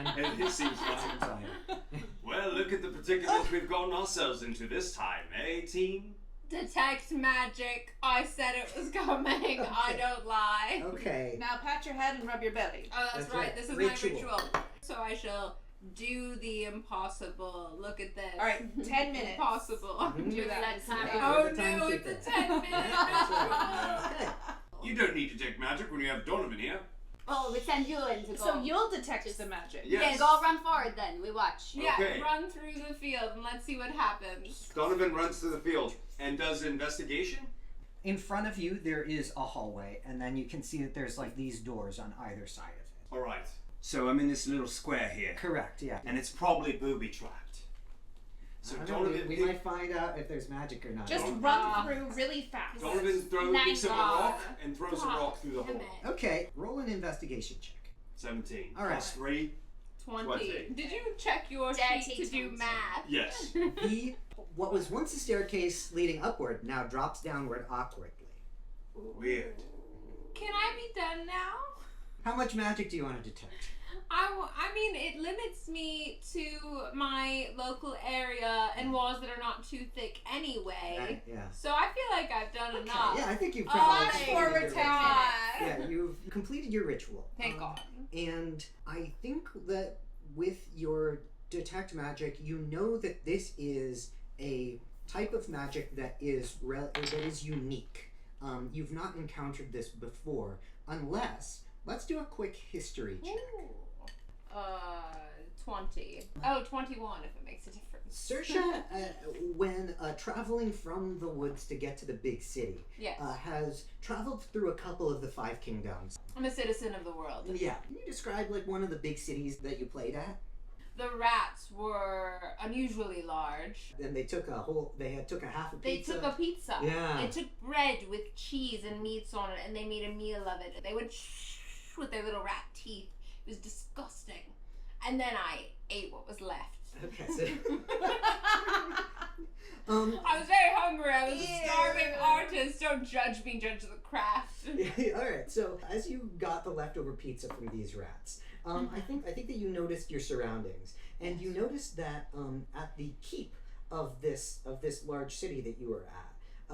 time. It seems fine. Well, look at the predicament we've gotten ourselves into this time, eh, team? Detect magic. I said it was coming. I don't lie. Okay. Now pat your head and rub your belly. Oh, that's right. This is Ritual. my ritual. So I shall do the impossible. Look at this. All right, 10 minutes. Impossible. Do that. Let's This have is it. bad. Oh The time no, it's keeper. a 10-minute ritual. Okay. You don't need to detect magic when you have Donovan here. Oh, we send you in to go. So you'll detect the magic. Yes. Yeah, go run forward then. We watch. Yeah, Okay. run through the field and let's see what happens. Donovan runs to the field and does investigation. In front of you, there is a hallway, and then you can see that there's like these doors on either side of it. All right. So I'm in this little square here, Correct, yeah. and it's probably booby trapped. So I don't know, Donovan, we might find out if there's magic or not. Just Don't- run through really fast. Donovan picks up a rock and throws a rock through the hole. Okay, roll an investigation check. 17. All right. Plus 3. 20. Did you check your Dad sheet to takes do 20. math? Yes. What was once a staircase leading upward now drops downward awkwardly. Weird. Can I be done now? How much magic do you want to detect? I mean, it limits me to my local area and walls that are not too thick anyway. Yeah. So I feel like I've done enough. Yeah, I think you've Fast completed forward your time. ritual. Yeah, you've completed your ritual. Thank God. And I think that with your detect magic, you know that this is a type of magic that is unique. You've not encountered this before, unless let's do a quick history check. Ooh. 20. Oh, 21 if it makes a difference. Saoirse, when traveling from the woods to get to the big city, Yes. has traveled through a couple of the 5 kingdoms. I'm a citizen of the world. Yeah. Can you describe like one of the big cities that you played at? The rats were unusually large. Then they took took a half a They pizza. took a pizza. Yeah. They took bread with cheese and meats on it and they made a meal of it. They would with their little rat teeth. It was disgusting. And then I ate what was left. Okay, so I was very hungry. I was a starving artist. Don't judge me, judge the craft. all right. So as you got the leftover pizza from these rats, I think that you noticed your surroundings, and you noticed that at the keep of this large city that you were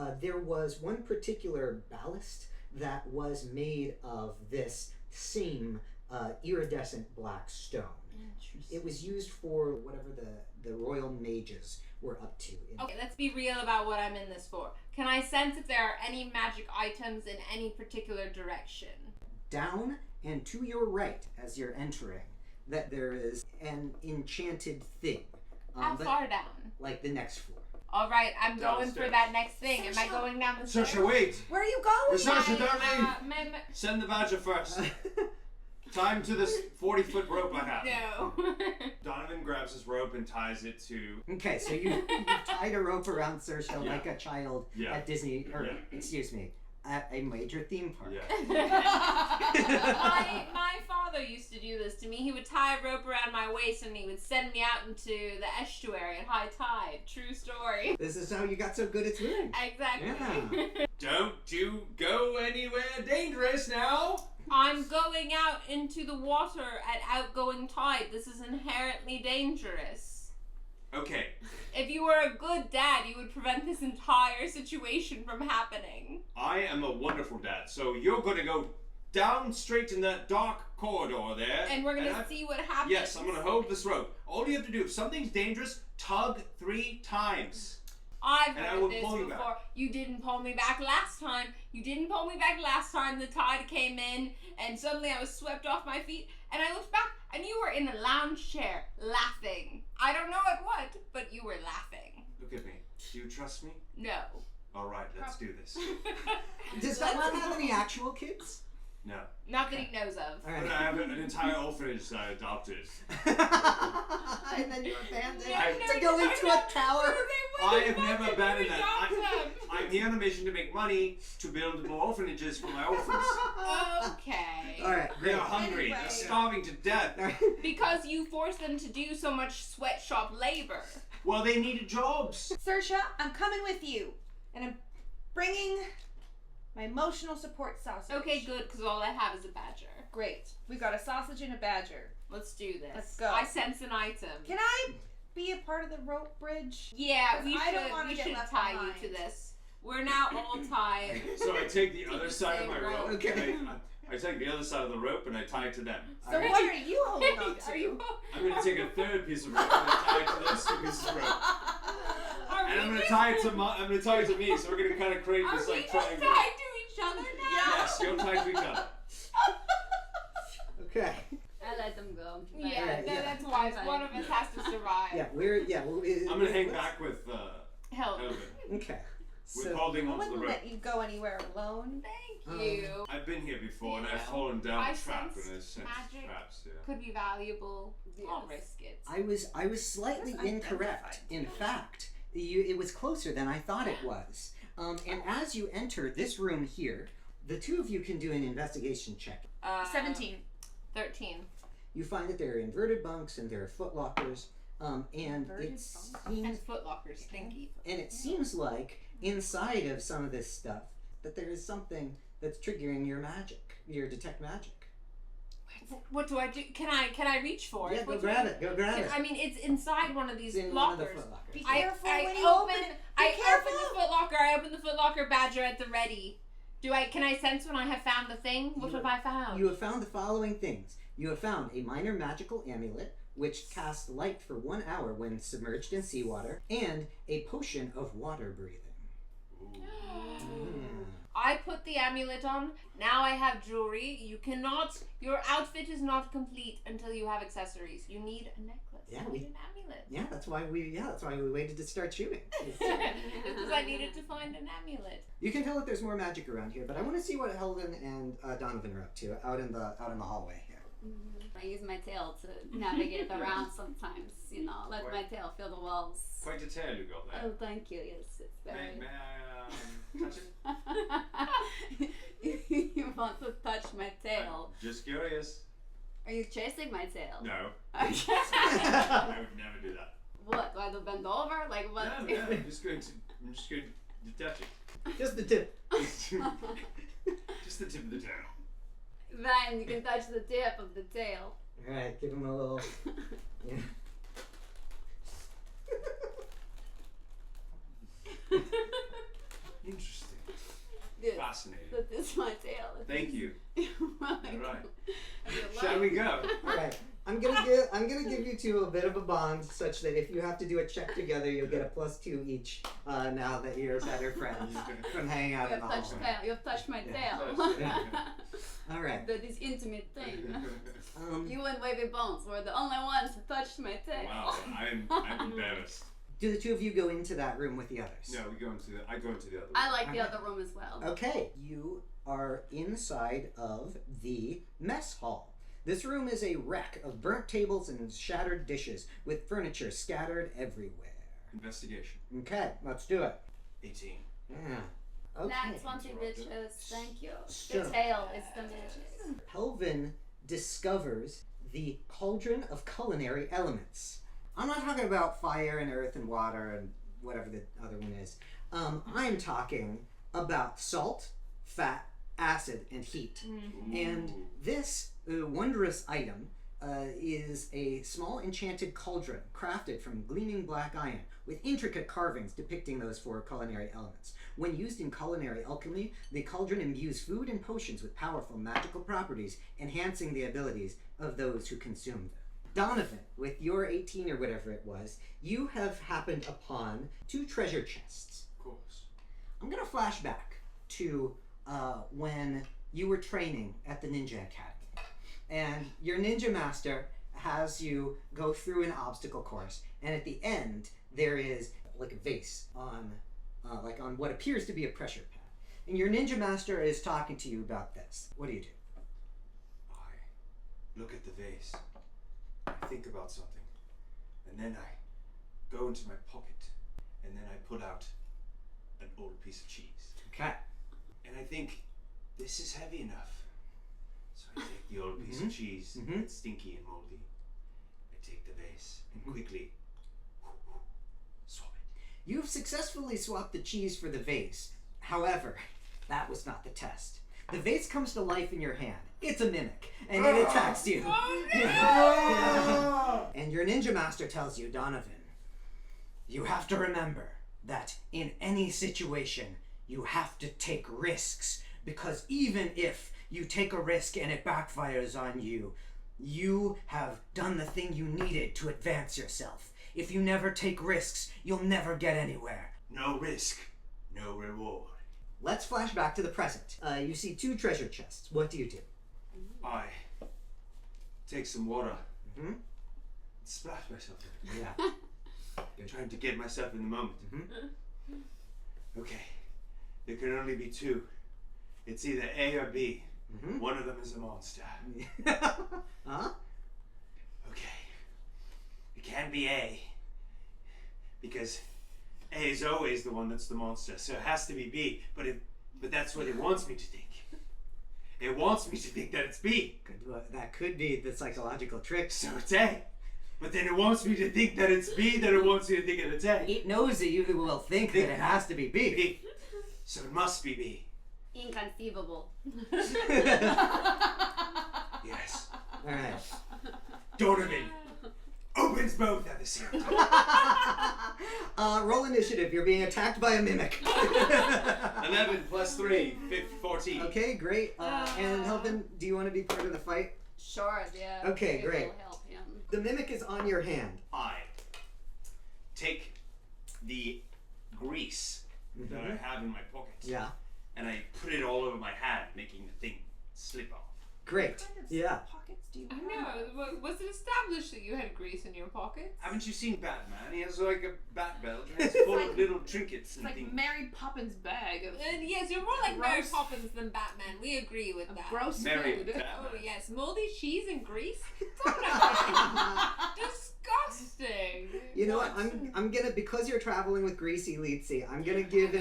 at, there was one particular ballast that was made of this same iridescent black stone. It was used for whatever the royal mages were up to. Okay, let's be real about what I'm in this for. Can I sense if there are any magic items in any particular direction? Down and to your right as you're entering, that there is an enchanted thing. How far down? Like the next floor. All right, I'm going for Downstairs. that next thing. Am I going down the stairs? Saoirse, wait! Where are you going? Saoirse, darling! my- Send the badger first. Time to this 40-foot rope I have. No. Donovan grabs his rope and ties it to... Okay, so you tied a rope around Saoirse Yeah. like a child Yeah. at Disney, or Yeah. excuse me, at a major theme park. Yeah. my father used to do this to me. He would tie a rope around my waist and he would send me out into the estuary at high tide. True story. This is how you got so good at swimming. Exactly. Yeah. Don't you go anywhere dangerous now! I'm going out into the water at outgoing tide. This is inherently dangerous. Okay. If you were a good dad, you would prevent this entire situation from happening. I am a wonderful dad, so you're gonna go down straight in that dark corridor there. And we're gonna see what happens. Yes, I'm gonna hold this rope. All you have to do, if something's dangerous, tug 3 times. I've And I heard will this pull you before. back. You didn't pull me back last time. You didn't pull me back last time. The tide came in, and suddenly I was swept off my feet. And I looked back, and you were in a lounge chair, laughing. I don't know at what, but you were laughing. Look at me. Do you trust me? No. All right, let's do this. Does Donovan have any actual kids? No. Not that he knows of. All But right. I have an entire orphanage that I adopted. And then you abandoned No, to go into a tower. I have never abandoned that. I'm here on a mission to make money to build more orphanages for my orphans. Okay. All right, They're great. hungry. Anyway. They're starving to death. Because you forced them to do so much sweatshop labor. Well, they needed jobs. Saoirse, I'm coming with you. And I'm bringing My emotional support sausage. Okay, good, because all I have is a badger. Great. We've got a sausage and a badger. Let's do this. Let's go. I sense an item. Can I be a part of the rope bridge? Yeah, 'Cause we I don't wanna should get left tie behind. you to this. We're now all tied. So I take the other side of my Same rope. rope. Okay. I take the other side of the rope and I tie it to them. So Alright. what are you holding on to? Are you? I'm going to take a third piece of rope and I tie it to those two pieces of rope. Are And I'm we going to just- tie it to I'm going to tie it to me. So we're going to kind of create Are this we like just triangle. tied to each other now? Yes, you're tied to each other. Okay. I let them go. Yeah, Yeah, yeah. that's wise. One of us has to survive. Yeah, I'm going to hang back with Help. Heulwin. Okay. We're So, holding I onto the wouldn't rope. let you go anywhere alone. Thank you. I've been here before and Yeah. I've fallen down I a trap sense and there's sense magic. traps. Yeah. Could be valuable. I'll Yes. risk it. I was slightly That's incorrect. unidentified. In fact, it was closer than I thought it was. And as you enter this room here, the two of you can do an investigation check. 17. 13. You find that there are inverted bunks and there are footlockers, and Inverted it bunks? And seems footlockers, stinky. and it seems like inside of some of this stuff that there is something that's triggering your magic, your detect magic. What do I do? Can I reach for it? Yeah, go What do grab I- it. Go grab it. I mean, it's inside one of these It's in one of the lockers. footlockers. Be I careful I when you open open it. I Be open careful. the footlocker. I open the footlocker. Badger at the ready. Can I sense when I have found the thing? What You- have I found? You have found the following things. You have found a minor magical amulet, which casts light for 1 hour when submerged in seawater, and a potion of water breathing. Mm. I put the amulet on. Now I have jewelry. Your outfit is not complete until you have accessories. You need a necklace. Yeah, you need an amulet. Yeah, that's why we waited to start shooting. Because I needed to find an amulet. You can tell that there's more magic around here, but I want to see what Heulwin and Donovan are up to out in the hallway here. I use my tail to navigate around sometimes, let my tail feel the walls. Quite a tail you got there. Oh, thank you. Yes, it's very. May I touch it? You want to touch my tail? Just curious. Are you chasing my tail? No, Okay. I would never do that. What? Do I have to bend over? Like what? No, I'm just going to touch it. Just the tip. Just the tip of the tail. Then you can touch the tip of the tail. All right, give him a little. Yeah. Interesting. Good. Fascinating. That is my tail. Thank you. You're All welcome. right. You're Shall we go? All right. I'm gonna give you two a bit of a bond, such that if you have to do a check together, you'll get a +2 each. Now that you're better friends from hanging out You in the have touched hallway. tail. You have touched my Yeah. tail. All right. That is intimate thing. Um, You and Wavy Bones were the only ones who touched my tail. Wow, I'm embarrassed. do the two of you go into that room with the others? No, I go into the other. I like the Okay. other room as well. Okay, you are inside of the mess hall. This room is a wreck of burnt tables and shattered dishes, with furniture scattered everywhere. Investigation. Okay, let's do it. 18. Yeah. Okay. That's 20 bitches. Thank you. So- The tail is the magic. Pelvin discovers the cauldron of culinary elements. I'm not talking about fire and earth and water and whatever the other one is. I'm talking about salt, fat, acid, and heat. And Ooh. this wondrous item is a small enchanted cauldron crafted from gleaming black iron with intricate carvings depicting those four culinary elements. When used in culinary alchemy, the cauldron imbues food and potions with powerful magical properties, enhancing the abilities of those who consume them. Donovan, with your 18 or whatever it was, you have happened upon two treasure chests. Of course. I'm going to flash back to when you were training at the Ninja Academy. And your ninja master has you go through an obstacle course. And at the end, there is like a vase on what appears to be a pressure pad. And your ninja master is talking to you about this. What do you do? I look at the vase. I think about something. And then I go into my pocket. And then I pull out an old piece of cheese. Okay. And I think, this is heavy enough. So I take the old piece of cheese that's stinky and moldy. I take the vase and quickly swap it. You've successfully swapped the cheese for the vase. However, That was not the test. The vase comes to life in your hand. It's a mimic, and it attacks you. And your ninja master tells you, Donovan, you have to remember that in any situation, you have to take risks, because even if you take a risk and it backfires on you, you have done the thing you needed to advance yourself. If you never take risks, you'll never get anywhere. No risk, no reward. Let's flash back to the present. You see 2 treasure chests. What do you do? I take some water, Mm-hmm. splash myself in it. Yeah. Trying to get myself in the moment. Okay, there can only be 2. It's either A or B. Mm-hmm. One of them is a monster. Huh? Okay, it can't be A, because A is always the one that's the monster, so it has to be B. But that's what it wants me to think. It wants me to think that it's B, That could be the psychological trick. so it's A. But then it wants me to think that it's B, then it wants me to think that it's A. It knows that you will think that it has to be B. B. So it must be B. Inconceivable. Yes. All right. Donovan opens both at the same time. Roll initiative. You're being attacked by a mimic. 11 plus 3, 14. Okay, great. And Heulwin, do you want to be part of the fight? Sure, yeah. Okay, it great. will help him. The mimic is on your hand. I take the grease that I have in my pocket Yeah. and I put it all over my hand, making the thing slip off. Great. What kind of Yeah. pockets do you I have? know. Was it established that you had grease in your pockets? Haven't you seen Batman? He has like a bat belt and it's full of little trinkets It's and like things. Mary Poppins' bag of Yes, you're more like Mary Gross. Poppins than Batman. We agree with that. gross Mary food. Batman. Oh yes, moldy cheese and grease. Disgusting. You know what? I'm gonna, because you're traveling with Greasy Leezi, I'm gonna give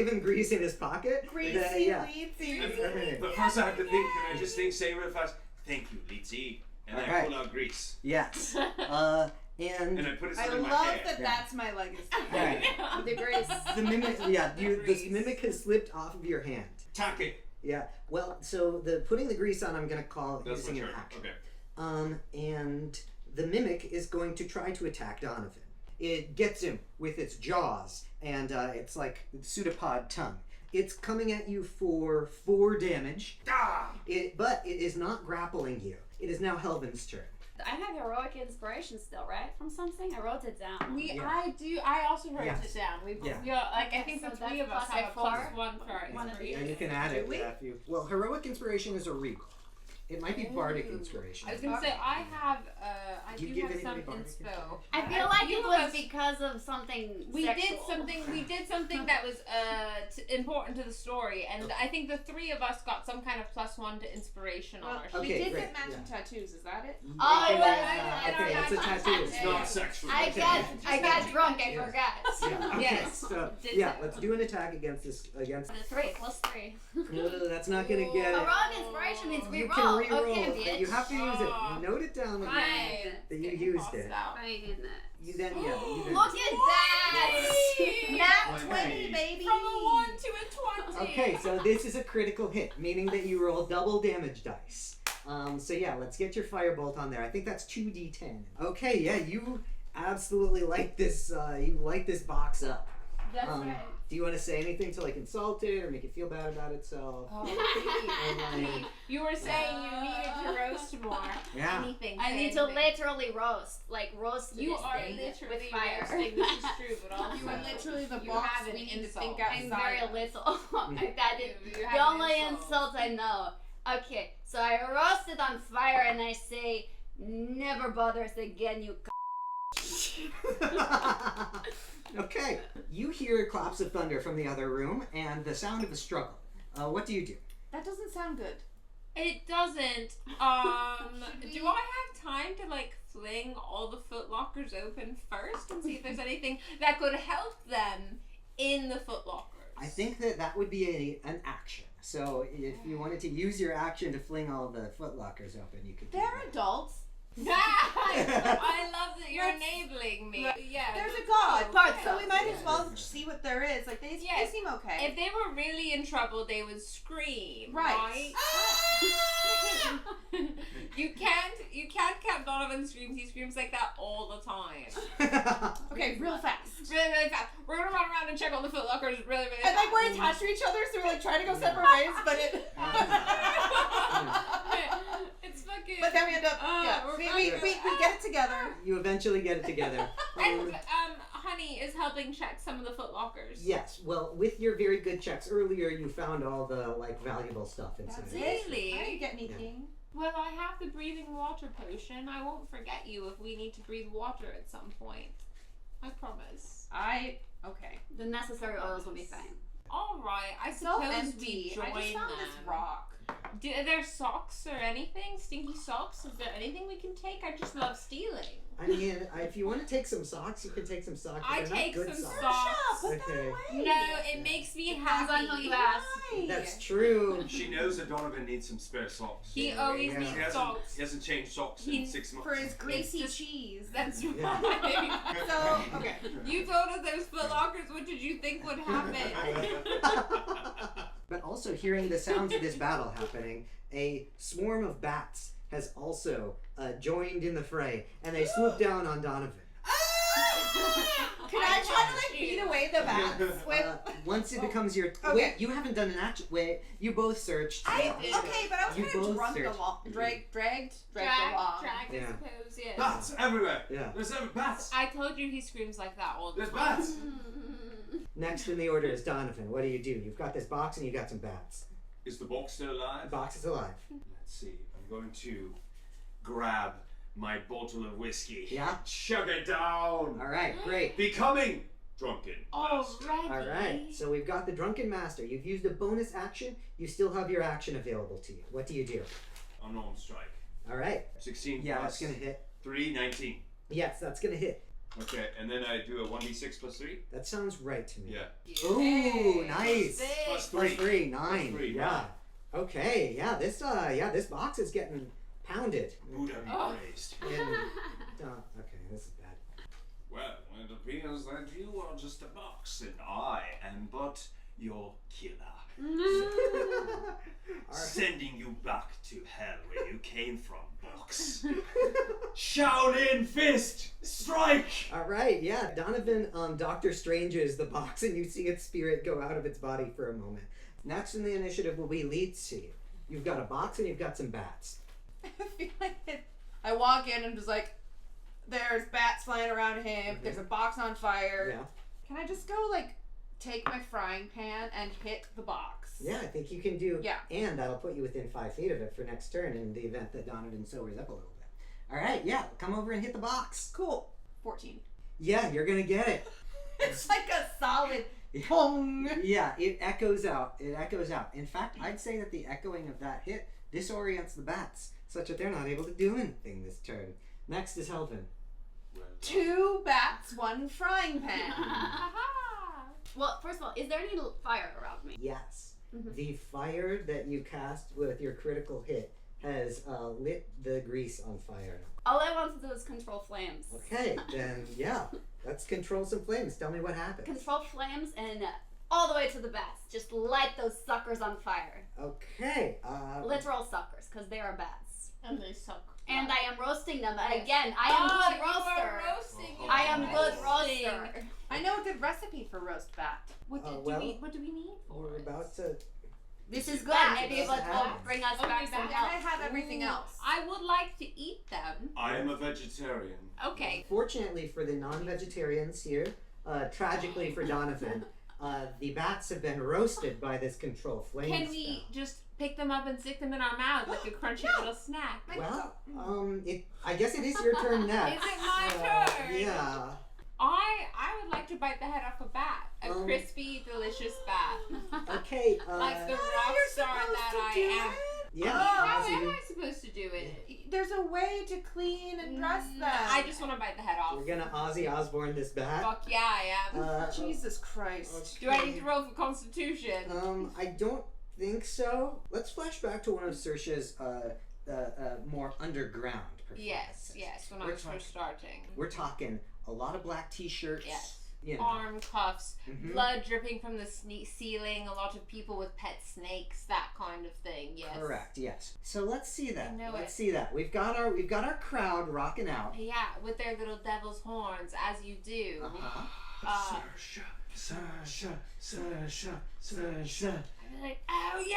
him grease in his pocket. Greasy Yeah. Leezi. Okay. But first I have to think, can I just say real fast, thank you, Leezi. And then I Alright. pull out grease. Yes. And I put it I in my love hair. that that's my legacy. Alright. The grace. The mimic, yeah, this mimic has slipped off of your hand. Tack it. Yeah. Well, so the putting the grease on, I'm gonna call That's using my an turn. action. Okay. And the mimic is going to try to attack Donovan. It gets him with its jaws, and it's like pseudopod tongue. It's coming at you for 4 damage. Ah! But it is not grappling you. It is now Heulwin's turn. I have heroic inspiration still, right? From something? I wrote it down. I also wrote Yes. it down. We Yeah. all, like I think So the 3 of that's us plus have a four. +1 for our One of these. inspiration. And you can add it Do we? if you. Well, heroic inspiration is a regal. It might be bardic Ooh. inspiration. I was gonna say I have I Do you do give have some anybody bardic inspo. inspiration? I feel like few it of was us- because of something We sexual. did something that was important to the story, and I think the 3 of us got some kind of +1 to inspiration on our sheet. Okay, we did great, get matching tattoos, is that it? Oh, Okay, it was- okay, it's a tattoo. It's It's not not sexual. I got drunk, I Yeah. forgot. Yeah, okay, Yes. so, Did yeah, so. let's do an attack against this. Against. 3 plus 3. No, that's not gonna get it. Heroic inspiration means You reroll. can re-roll, Okay, but bitch. you have to use it. You note it down again Fine. that you Getting used tossed it. out. Fine. You then, yeah. You then. Look at that! Nat Okay. 20, baby. From a 1 to a 20. Okay, so this is a critical hit, meaning that you roll double damage dice. So yeah, let's get your firebolt on there. I think that's 2d10. Okay, yeah, you absolutely light this. You light this box up. That's Um, right. Do you want to say anything to like insult it or make it feel bad about itself? Oh, And, like, you were saying you needed to roast more. yeah. Anything. I say need to anything. literally roast You this are thing literally with fire. roasting. This is true, but also You are literally the you box have an we need to insult. think outside. I'm very of. little. That is You the have an only insult. insult I know. Okay, so I roast it on fire and I say, never bother us again, you Okay, you hear claps of thunder from the other room and the sound of a struggle. What do you do? That doesn't sound good. It doesn't. Do I have time to like fling all the footlockers open first and see if there's anything that could help them in the footlockers? I think that would be an action. So if you wanted to use your action to fling all the footlockers open, you could do They're that. adults. I love that you're enabling me. Yeah. There's a god, Part so we might as Yeah. well see what there is. Like they Yes. seem okay. If they were really in trouble, they would scream. Right. You can't count Donovan's screams. He screams like that all the time. Okay, real fast. Really, really fast. We're gonna run around and check all the Foot Lockers really, really And fast. like we're attached to each other, so we're like trying to go separate ways, but it. It's fucking. But then we end up. Yeah, we're we fucking- get it together. You eventually get it together. And Honey is helping check some of the Foot Lockers. Yes, well, with your very good checks earlier, you found all the like valuable stuff inside. That's it. Really? I didn't get anything. Well, I have the breathing water potion. I won't forget you if we need to breathe water at some point. I promise. Okay. The necessary oils will be fine. All right. I So suppose empty. we join I just found them. this rock. Are there socks or anything? Stinky socks? Is there anything we can take? I just love stealing. I mean, if you want to take some socks, you can take some socks. but I they're not take good some socks. socks. Put that Okay. away. No, it makes me Depends on who happy. you ask. Why? That's true. She knows that Donovan needs some spare socks. He Yeah, always yeah. needs He socks. hasn't changed socks in 6 months. For his greasy just- cheese. That's Yeah. right. So okay. You told us there's Foot Lockers. What did you think would happen? But also, hearing the sounds of this battle happening, a swarm of bats has also joined in the fray, and they swoop down on Donovan. Can I try to like beat away the bats with? Once it becomes your Okay. wait, you haven't done an action. Wait, you both searched. Okay, but I was You kind of both drunk searched. along, dragged Drag, along. I Yeah. suppose, yes. Bats everywhere. Yeah. There's bats. I told you he screams like that all the There's time. bats. Next in the order is Donovan. What do? You've got this box and you've got some bats. Is the box still The alive? box is alive. Let's see. I'm going to grab my bottle of whiskey. Yeah. Chug it down. All right, great. Becoming drunken. master. Already. All right, so we've got the Drunken Master. You've used a bonus action. You still have your action available to you. What do you do? Unarmed strike. All right. 16 Yeah, plus that's gonna hit. 3, 19. Yes, that's gonna hit. Okay, and then I do a 1d6 plus 3? That sounds right to me. Yeah. Ooh, nice. Plus Plus 3. 3, 9. Plus 3, yeah. Okay. Yeah. This box is getting pounded. Buddha be Oh. praised. And, okay, this is bad. Well, it appears that you are just a box, and I am but your killer. All right. Sending you back to hell where you came from, box. Shaolin fist, strike! All right. Yeah. Donovan, Doctor Stranges the box, and you see its spirit go out of its body for a moment. Next in the initiative will be Leezi. You've got a box and you've got some bats. I feel like I walk in and just like, there's bats flying around him. There's a box on fire. Yeah. Can I just go like take my frying pan and hit the box? Yeah, I think you can do. Yeah. And that'll put you within 5 feet of it for next turn in the event that Donovan sobers up a little bit. All right. Yeah. Come over and hit the box. Cool. 14. Yeah, you're gonna get it. It's like a solid pong. Yeah, it echoes out. It echoes out. In fact, I'd say that the echoing of that hit disorients the bats, such that they're not able to do anything this turn. Next is Heulwin. Well, 2 bats, 1 frying pan. Well, first of all, is there any fire around me? Yes. Mhm. The fire that you cast with your critical hit has lit the grease on fire. All I want to do is control flames. Okay, then yeah, let's control some flames. Tell me what happens. Control flames and all the way to the bats. Just light those suckers on fire. Okay. Literal suckers, because they are bats. And they suck. And I am roasting them. Again, I am good You are roaster. roasting. I am good Roasting. roaster. I know a good recipe for roast bat. What do, well, what do we need for We're it? about to. This is good. Bats. Maybe it Bats. will bring us Okay, back some bats. And I health. have everything else. I would like to eat them. I am a vegetarian. Okay. Fortunately for the non-vegetarians here, tragically for Donovan, the bats have been roasted by this control flame Can we spell. just pick them up and stick them in our mouth like a crunchy little snack? Well, I guess it is your turn next. Is it my turn? Yeah. I would like to bite the head off a bat. A crispy, delicious bat. Okay. Like the rock you're star supposed that to I do am. Yeah. How Ozzy, am I supposed to do it? There's a way to clean and dress them. I just want to bite the head off. We're gonna Ozzy Osbourne this bat. Fuck yeah, I am. Jesus Christ. Do I need to roll for Constitution? I don't think so. Let's flash back to one of Saoirse's more underground Yes, performances. when I We're was first starting. We're talking a lot of black t-shirts. Yes. You know. Arm cuffs, Mhm. blood dripping from the ceiling, a lot of people with pet snakes, that kind of thing. Yes. Correct. Yes. So let's see that. I know Let's it. see that. We've got our crowd rocking out. Yeah, with their little devil's horns, as you do. Uh-huh. Saoirse. I'm like, oh yeah.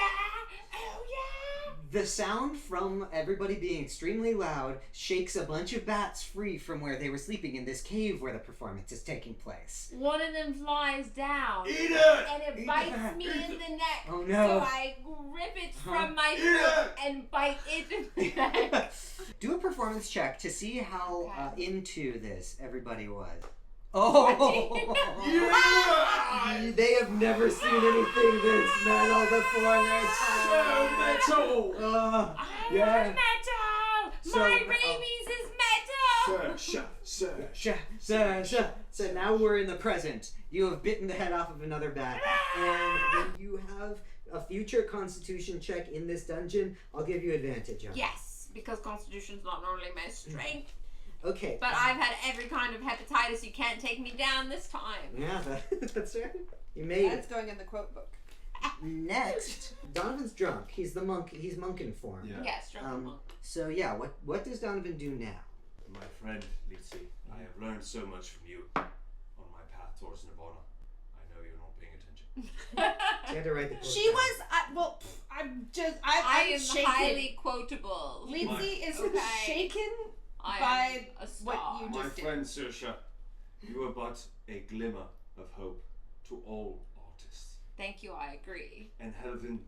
The sound from everybody being extremely loud shakes a bunch of bats free from where they were sleeping in this cave where the performance is taking place. One of them flies down. Eat it! And it Eat bites that. me in the neck. Oh no. So I rip it Huh? from my Yeah. throat and bite it in the neck. Do a performance check to see how Okay. into this everybody was. Oh! Yeah! They have never seen anything this metal before in their So time. metal! I Yeah. love metal! So- My rabies is metal! So now we're in the present. You have bitten the head off of another bat. And when you have a future constitution check in this dungeon, I'll give you advantage on it. Yes, because Constitution's not normally my strength. Okay. But I've had every kind of hepatitis. You can't take me down this time. Yeah, that's right. You made That's it. going in the quote book. Next, Donovan's drunk. He's the monk. He's monk in form. Yeah. Yes, drunk monk. So yeah, what does Donovan do now? My friend, Leezi, I have learned so much from you on my path towards Nirvana. I know you're not paying attention. She had to write the book She down. was. I'm I I'm am shaken. highly quotable. Leezi is Okay. shaken I by am a what star. you My just did. friend Saoirse, you are but a glimmer of hope to all artists. Thank you, I agree. And Heulwin,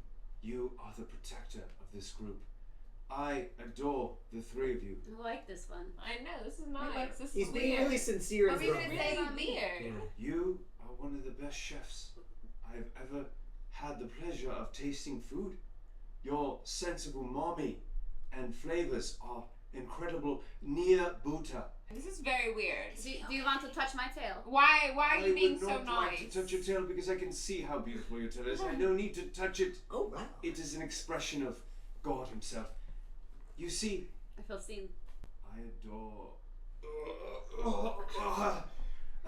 you are the protector of this group. I adore the three of you. I like this one. I know, this is nice. This He's is being weird. really sincere What as were you well. gonna say about me? weird? Yeah. You are one of the best chefs I've ever had the pleasure of tasting food. Your sensible umami and flavors are incredible near Buddha. This is very weird. Do you want to touch my tail? Why are I you being would so not like nice? to touch your tail because I can see how beautiful your tail is. I no need to touch it. Oh wow. It is an expression of God himself. You see, I feel seen. I adore...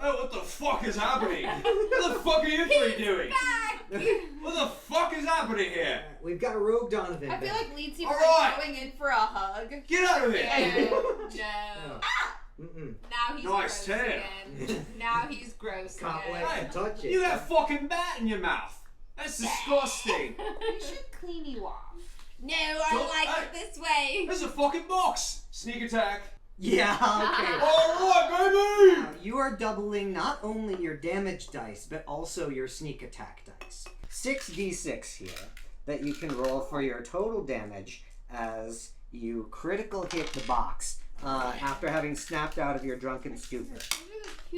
Oh, what the fuck is happening? What the fuck are you three doing? What the fuck is happening here? We've got Rogue Donovan. I feel back. like Leezi All was right. like going in for a hug. Get out of here! No. Mm-mm. Now he's Nice gross tail. again. Now he's gross Can't again. wait to touch it. You have fucking bat in your mouth. That's disgusting. We should clean you off. No, I Don't- like hey. it this way. There's a fucking box. Sneak attack. Yeah. Okay. Alright, baby! Now, you are doubling not only your damage dice, but also your sneak attack dice. 6d6 here that you can roll for your total damage as you critical hit the box after having snapped out of your drunken stupor.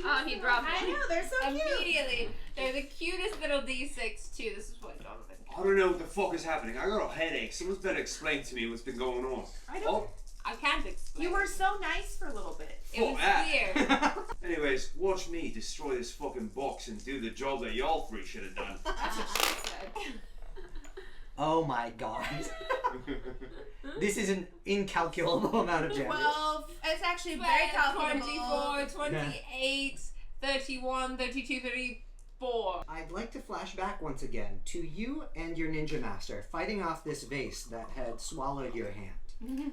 Oh, he dropped I it. know, they're so cute. Immediately. They're the cutest little D6 too. This is what Donovan. I don't know what the fuck is happening. I got a headache. Someone's better explain to me what's been going on. I don't. I can't explain. You were so nice for a little bit. It was that. weird. Anyways, watch me destroy this fucking box and do the job that y'all three should have done. That's what she said. Oh my god. This is an incalculable amount of damage. 12. It's actually very 12, calculable. 24, 28, 31, 32, 34. I'd like to flash back once again to you and your ninja master fighting off this vase that had swallowed your hand.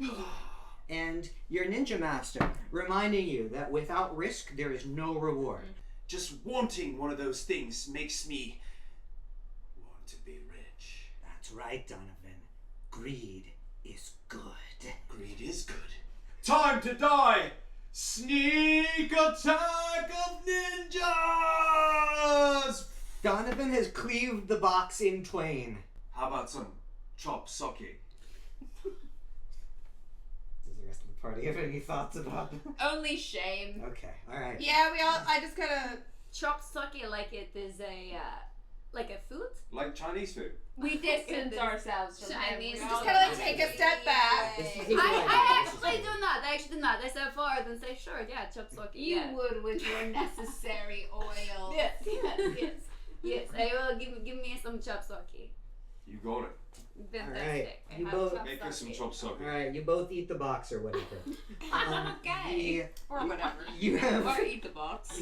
And your ninja master reminding you that without risk there is no reward. Just wanting one of those things makes me want to be rich. That's right, Donovan. Greed is good. Greed is good. Time to die! Sneak attack of ninjas! Donovan has cleaved the box in twain. How about some chop sake? Does the rest of the party have any thoughts about that? Only shame. Okay, alright. Yeah, I just kind of. Chop sucky like it is like a food. Like Chinese food. We distance ourselves from Chinese. him. We Just all kinda like know take it. a step back. This is- I actually do not. I actually do not. I step forward and say, sure, yeah, chop sucky. You Yeah. would with your necessary oil. Yes, yes, yes. Yes, I will give me some chop sucky. You got it. Fantastic. I You have both- chop Make her some suey. chop suey. All right, you both eat the box or whatever. Okay. Or whatever. You have Or eat the box.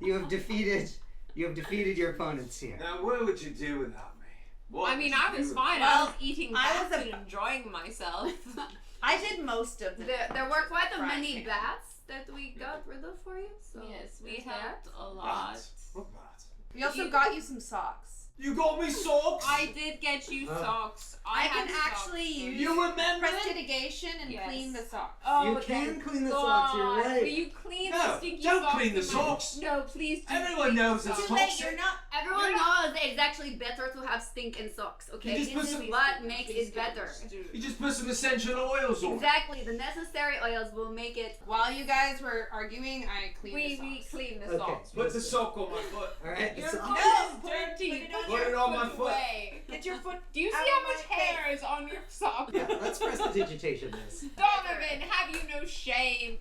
you have defeated your opponents here. Now, what would you do without me? What I mean, would you I was do fine. Well, I was eating I bats was and enjoying myself. I did most of the. There were quite a Right. many bats that we got rid of for you. So Yes, we there's that. helped a with lot. that? What about? We also You- got you some socks. You got me socks? I did get you Oh. socks. I had can socks actually for use- You remember? Prestidigitation and Yes. clean the socks. Oh, You can thank clean the God. socks, you're right. Will you clean No, the stinky don't socks? clean the in my- socks. No, please do. Everyone clean knows the it's socks. Too late. You're not. Everyone You're knows that it's actually better to have stinking socks. Okay, just put this some- is what makes it better. You just put some essential oils on. Exactly, the necessary oils will make it. While you guys were arguing, I cleaned the We socks. clean the Okay. socks. Put the sock on my foot. All right. Your so- foot No, is put it- dirty. put it on Put your it on my foot. away. Get your foot. Do you see out how of much my hair is on your sock? yeah, let's prestidigitation this. Donovan, have you no shame?